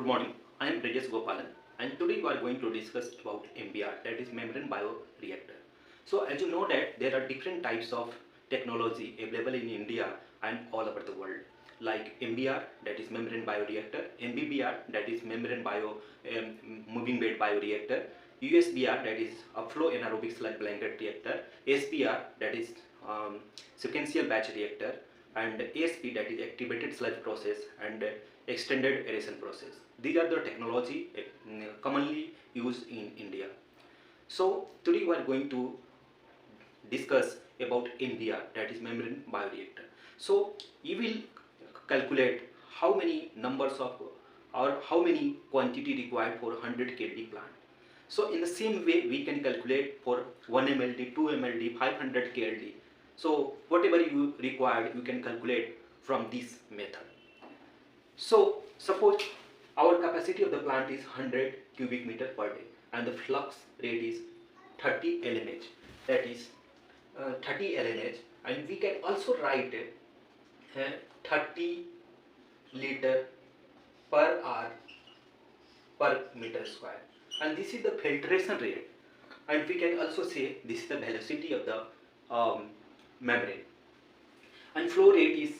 Good morning. I am Brajesh Gopalan, and today we are going to discuss about MBR, that is membrane bioreactor. So as you know that there are different types of technology available in India and all over the world, like MBR, that is membrane bioreactor, MBBR, that is membrane bio moving bed bioreactor, USBR, that is a flow anaerobic sludge blanket reactor, SBR, that is sequential batch reactor, and ASP, that is activated sludge process, and extended aeration process. These are the technology commonly used in India. So today we are going to discuss about MBR, that is membrane bioreactor. So you will calculate how many numbers of or how many quantity required for 100 kD plant. So in the same way we can calculate for 1 mld, 2 mld, 500 kld. So whatever you required you can calculate from this method. So suppose our capacity of the plant is 100 cubic meter per day and the flux rate is 30 LMH, that is 30 LMH, and we can also write 30 liter per hour per meter square, and this is the filtration rate, and we can also say this is the velocity of the membrane, and flow rate is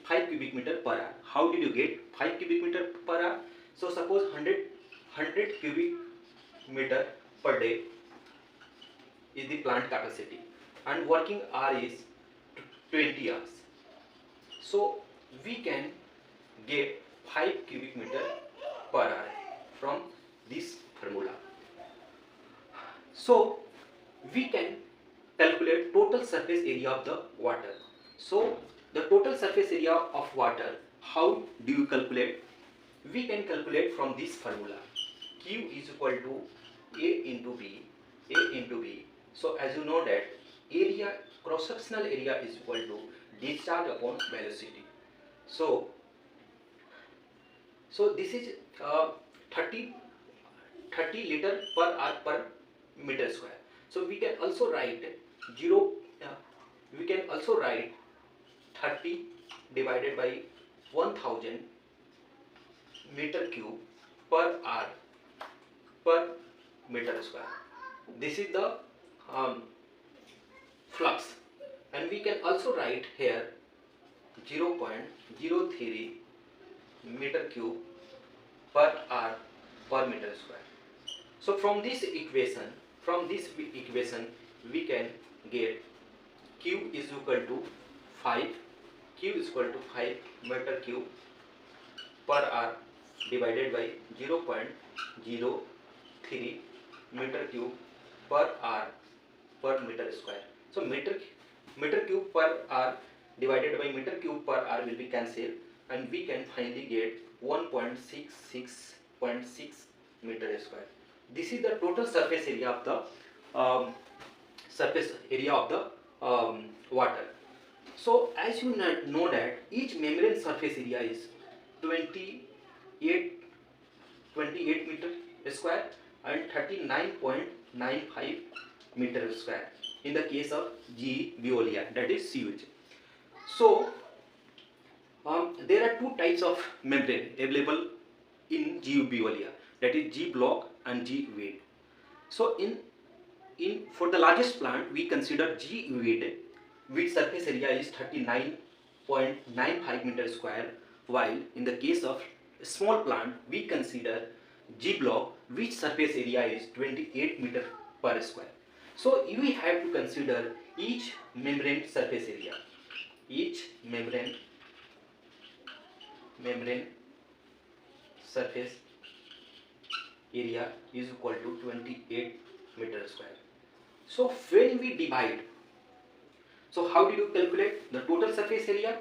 5 cubic meter per hour. How did you get 5 cubic meter per hour? So suppose 100 cubic meter per day is the plant capacity and working hour is 20 hours. So we can get 5 cubic meter per hour from this formula. So we can calculate total surface area of the water. So the total surface area of water, how do you calculate? We can calculate from this formula. Q is equal to A into B, A into B. So as you know that area, cross-sectional area is equal to discharge upon velocity. So this is 30 liter per hour per meter square. So we can also write 30 divided by 1000 meter cube per hour per meter square. This is the flux, and we can also write here 0.03 meter cube per hour per meter square. So from this equation we can get Q is equal to 5 meter cube per hour divided by 0.03 meter cube per hour per meter square. So meter cube per hour divided by meter cube per hour will be cancelled, and we can finally get 1.66.6 meter square. This is the total surface area of the water. So as you know that each membrane surface area is 28 meter square and 39.95 meter square in the case of G. Veolia, that is sewage. So there are two types of membrane available in G. Veolia, that is G block and G weed. So for the largest plant we consider G weed, which surface area is 39.95 meter square, while in the case of small plant we consider G block, which surface area is 28 meter per square. So we have to consider each membrane surface area. Each membrane surface area is equal to 28 meter square. So when we divide, so how did you calculate the total surface area?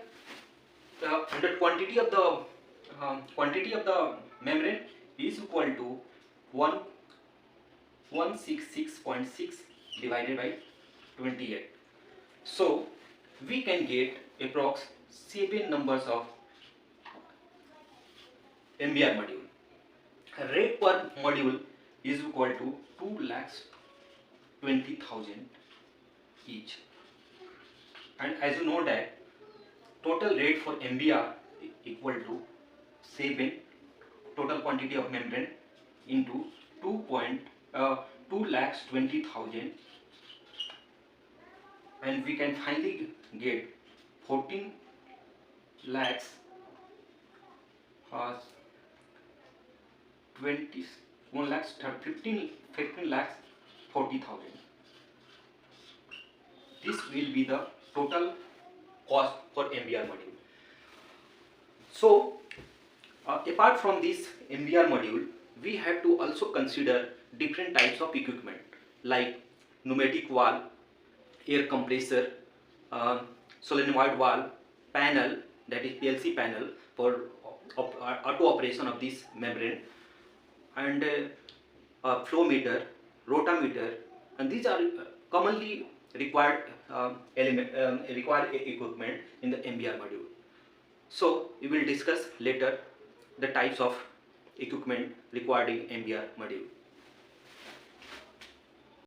The quantity of the membrane is equal to 166.6 divided by 28. So we can get approx 7 numbers of MBR module. Rate per module is equal to 2,20,000 each. And as you know that total rate for MBR equal to 7 total quantity of membrane into 2 lakhs 20,000, and we can finally get 14 lakhs 21 lakhs 15 lakhs 40,000. This will be the total cost for MBR module. So apart from this MBR module, we have to also consider different types of equipment like pneumatic valve, air compressor, solenoid valve, panel, that is PLC panel for auto operation of this membrane, and flow meter, rotameter, and these are commonly required equipment in the MBR module. So we will discuss later the types of equipment required in MBR module.